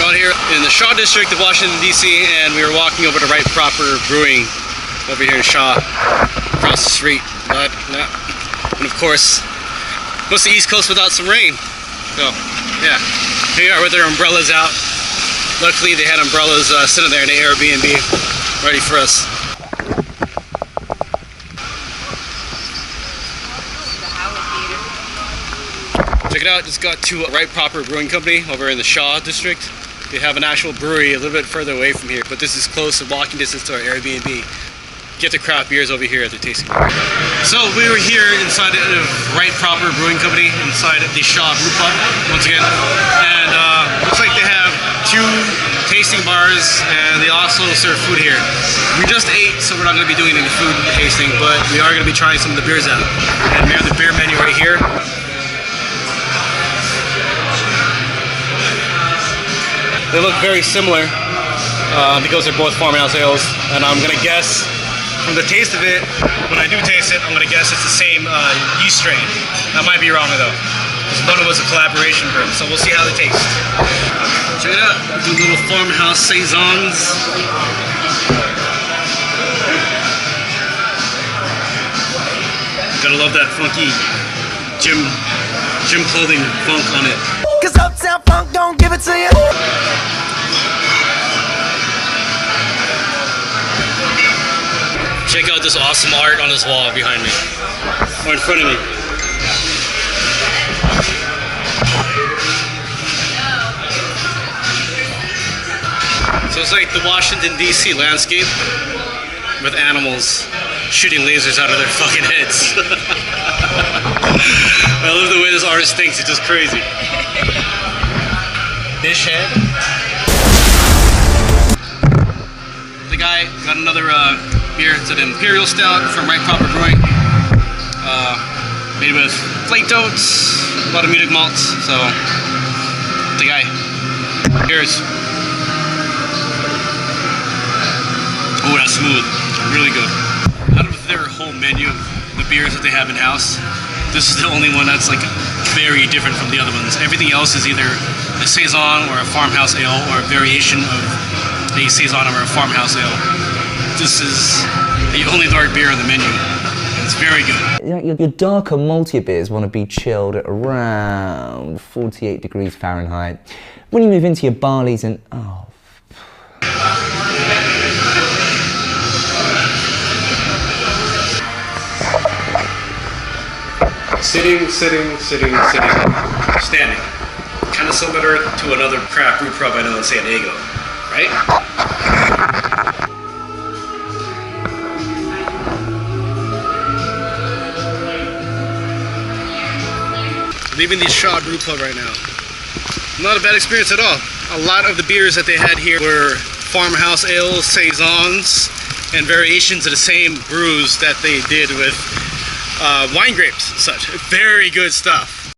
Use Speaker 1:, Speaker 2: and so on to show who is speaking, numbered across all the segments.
Speaker 1: out here in the Shaw District of Washington, D.C., and we were walking over to Right Proper Brewing over here in Shaw, across the street. But, and of course, most of the East Coast without some rain. So, yeah, here we are with their umbrellas out. Luckily, they had umbrellas sitting there in the Airbnb, ready for us. Check it out, just got to Right Proper Brewing Company over in the Shaw District. They have an actual brewery a little bit further away from here, but this is close to walking distance to our Airbnb. Get the craft beers over here at the tasting room. So we were here inside of Right Proper Brewing Company, inside the Shaw Brewpub, once again. And looks like they have 2 tasting bars, and they also serve food here. We just ate, so we're not going to be doing any food tasting, but we are going to be trying some of the beers out. And we have the beer menu right here. They look very similar because they're both farmhouse ales, and I'm gonna guess from the taste of it, when I do taste it, I'm gonna guess it's the same yeast strain. I might be wrong though, because one was a collaboration brew, so we'll see how they taste. Check it out, do little farmhouse saisons. Gotta love that funky gym clothing funk on it.
Speaker 2: Cause Uptown Funk don't give it to you.
Speaker 1: Check out this awesome art on this wall behind me, or in front of me. So it's like the Washington, D.C. landscape with animals shooting lasers out of their fucking heads. I love the way this artist thinks, it's just crazy. Fish head. The guy got another beer. It's an Imperial Stout from Right Proper Brewing. Made with flaked oats, a lot of muted malts. So, the guy. Cheers. Oh, that's smooth. Really good. Out of their whole menu, the beers that they have in-house, this is the only one that's like very different from the other ones. Everything else is either a saison or a farmhouse ale or a variation of a saison or a farmhouse ale. This is the only dark beer on the menu. It's very good.
Speaker 3: Your darker, maltier beers want to be chilled at around 48 degrees Fahrenheit. When you move into your barleys and
Speaker 1: Sitting, standing. Kind of similar to another craft brew pub I know in San Diego, right? Leaving the Shaw Brewpub right now. Not a bad experience at all. A lot of the beers that they had here were farmhouse ales, saisons, and variations of the same brews that they did with wine grapes and such. Very good stuff.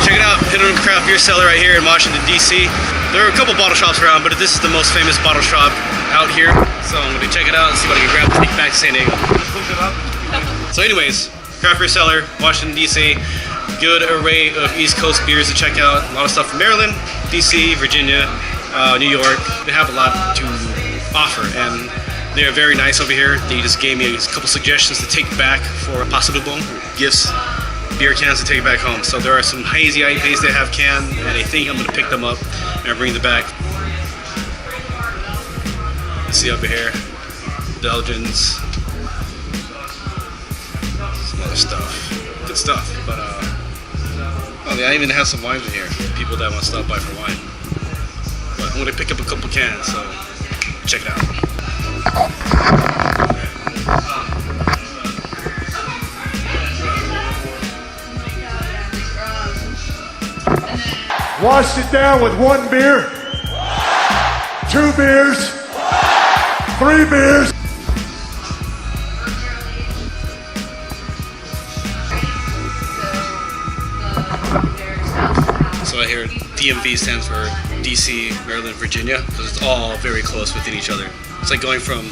Speaker 1: Check it out, Hidden Craft Beer Cellar right here in Washington, D.C. There are a couple bottle shops around, but this is the most famous bottle shop out here. So I'm going to check it out and see what I can grab to take back to San Diego. So anyways, Craft Beer Cellar, Washington, D.C. Good array of East Coast beers to check out. A lot of stuff from Maryland, D.C., Virginia, New York. They have a lot to offer, and they're very nice over here. They just gave me a couple suggestions to take back for possible gifts, beer cans to take back home. So there are some hazy IPAs they have canned, and I think I'm going to pick them up and bring them back. You see over here, Belgians, some other stuff. Good stuff, but oh, they even have some wines in here. People that want to stop by for wine. But I'm going to pick up a couple cans, so check it out.
Speaker 4: Washed it down with 1 beer, 2 beers, 3 beers.
Speaker 1: So I hear DMV stands for DC, Maryland, Virginia, because it's all very close within each other. It's like going from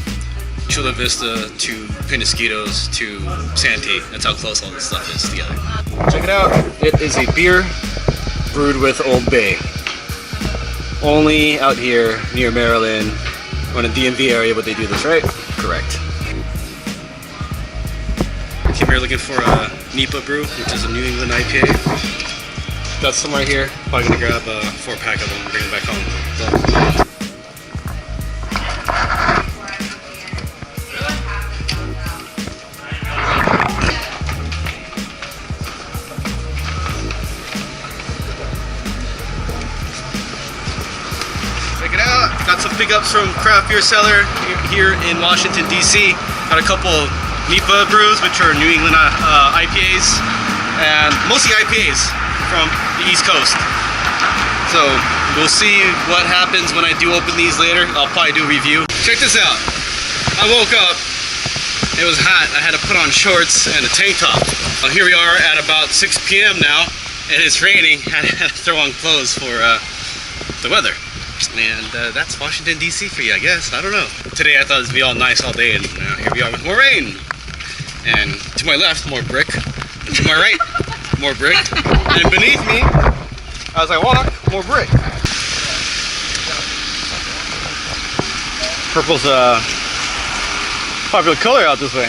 Speaker 1: Chula Vista to Penasquitos to Santee. That's how close all this stuff is together. Check it out. It is a beer brewed with Old Bay. Only out here near Maryland or in the DMV area would they do this, right? Correct. Came here looking for a NEPA brew, which is a New England IPA. Got some right here. Probably gonna grab a 4-pack of them and bring them back home. So. Check it out. Got some pickups from Craft Beer Cellar here in Washington, D.C. Got a couple NEPA brews, which are New England IPAs, and mostly IPAs from the East Coast. So we'll see what happens when I do open these later. I'll probably do a review. Check this out. I woke up. It was hot. I had to put on shorts and a tank top. Well, here we are at about 6 p.m. now, and it's raining. I had to throw on clothes for the weather. And that's Washington, D.C. for you, I guess. I don't know. Today I thought it would be all nice all day, and here we are with more rain. And to my left, more brick. And to my right, more brick. And beneath me, as I walk, more brick. Purple's a popular color out this way.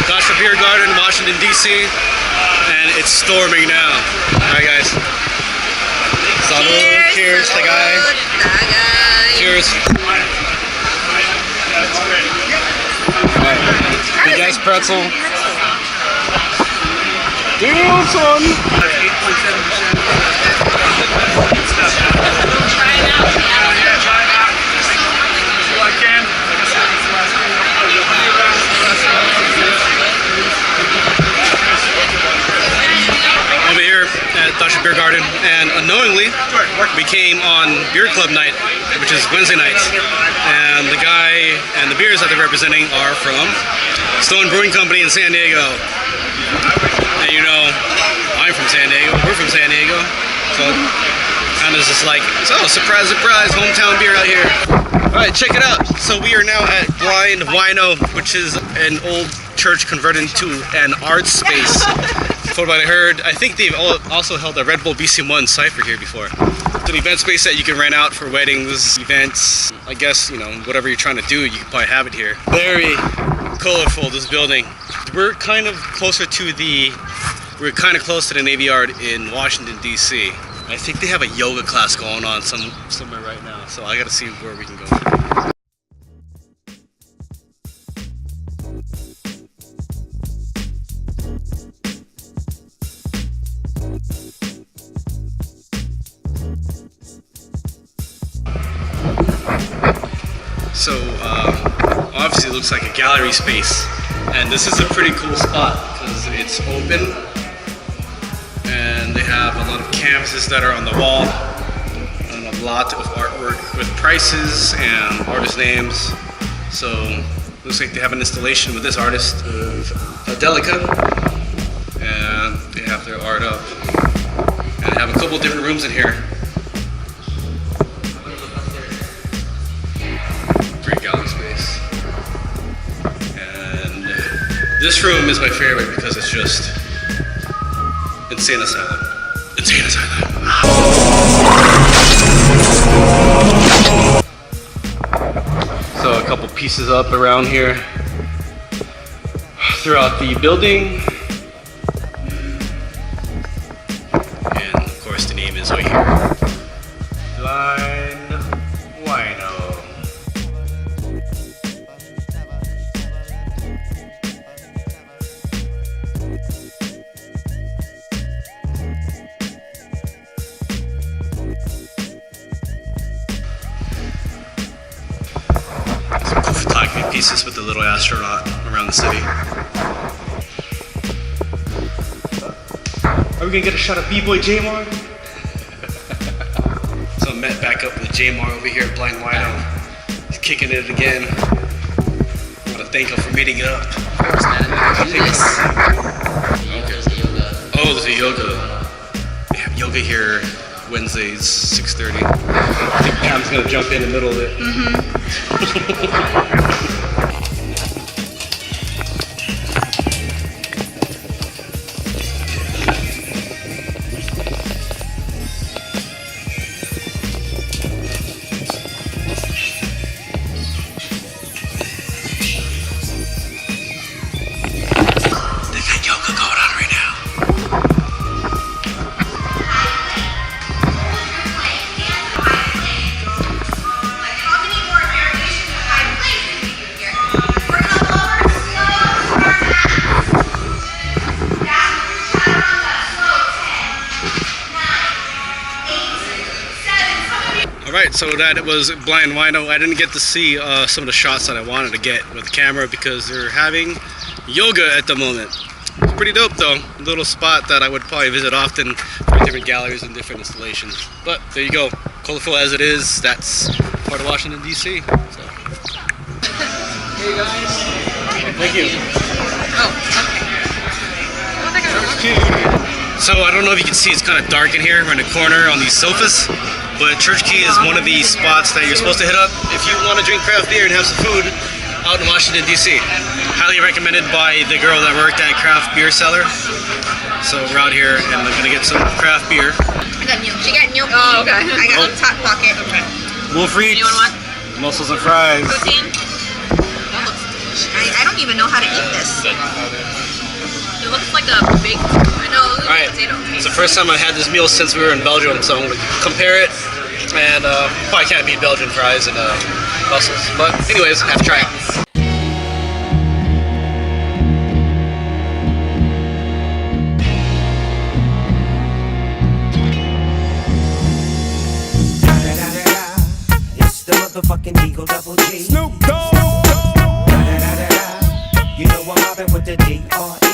Speaker 1: Craft Beer Garden, Washington, D.C. And it's storming now. Alright, guys. Salud. Cheers, tagay. Cheers. Alright. Big ass pretzel. Damn, son. That's 8.7%. Try it out. Yeah, try it out. So I can. Like I said, it's the last over here at Destijl Beer Garden, and unknowingly we came on beer club night, which is Wednesday nights, and the guy and the beers that they're representing are from Stone Brewing Company in San Diego. And you know, I'm from San Diego, we're from San Diego, so kind of just like, oh, surprise, surprise, hometown beer out here. Alright, check it out. So we are now at Blind Whino, which is an old church converted into an art space. From what I heard, I think they've also held a Red Bull BC1 Cypher here before. It's an event space that you can rent out for weddings, events, I guess, you know, whatever you're trying to do, you can probably have it here. Very colorful, this building. We're kind of close to the Navy Yard in Washington, D.C. I think they have a yoga class going on somewhere right now, so I gotta see where we can go. So obviously it looks like a gallery space, and this is a pretty cool spot because it's open and they have a lot of canvases that are on the wall and a lot of artwork with prices and artist names. So looks like they have an installation with this artist of Adelica, and they have their art up, and they have a couple different rooms in here. Great gallery space. And this room is my favorite because it's just insane asylum. Insane asylum. So a couple pieces up around here throughout the building. And of course the name is right here. Blind Whino. Pieces with the little astronaut around the city. Are we gonna get a shot of B-Boy J-Mar? So I met back up with J-Mar over here at Blind Whino. He's kicking it again. I want to thank him for meeting up.
Speaker 5: Of course, man.
Speaker 1: Oh, there's a yoga. They have yoga here Wednesdays, 6:30. I think Pam's gonna jump in the middle of it. Alright, so that was Blind Whino. I didn't get to see some of the shots that I wanted to get with the camera because they're having yoga at the moment. It's pretty dope though. A little spot that I would probably visit often for different galleries and different installations. But there you go. Colorful as it is, that's part of Washington, D.C. So. Hey guys. Thank you.
Speaker 5: Oh, okay.
Speaker 1: So I don't know if you can see, it's kind of dark in here. We're in a corner on these sofas. But Churchkey is one of the spots that you're supposed to hit up if you want to drink craft beer and have some food out in Washington, D.C. Highly recommended by the girl that worked at Craft Beer Cellar. So we're out here and we're gonna get some craft beer.
Speaker 5: I got new. She got new. Oh, okay. I got Hot Pocket. Okay.
Speaker 1: Wolf Reeds,
Speaker 5: Anyone want?
Speaker 1: mussels and fries.
Speaker 5: Poutine. That looks delicious. I don't even know how to eat this. It looks like a big. I know. It looks like a potato.
Speaker 1: It's the first time I had this meal since we were in Belgium, so I'm gonna compare it. And probably can't beat Belgian fries and mussels. But anyways, I have to try it.
Speaker 2: It's the motherfucking Eagle Double G.
Speaker 4: Snoop Dogg.
Speaker 2: You know I'm mobbing with the D.R.E.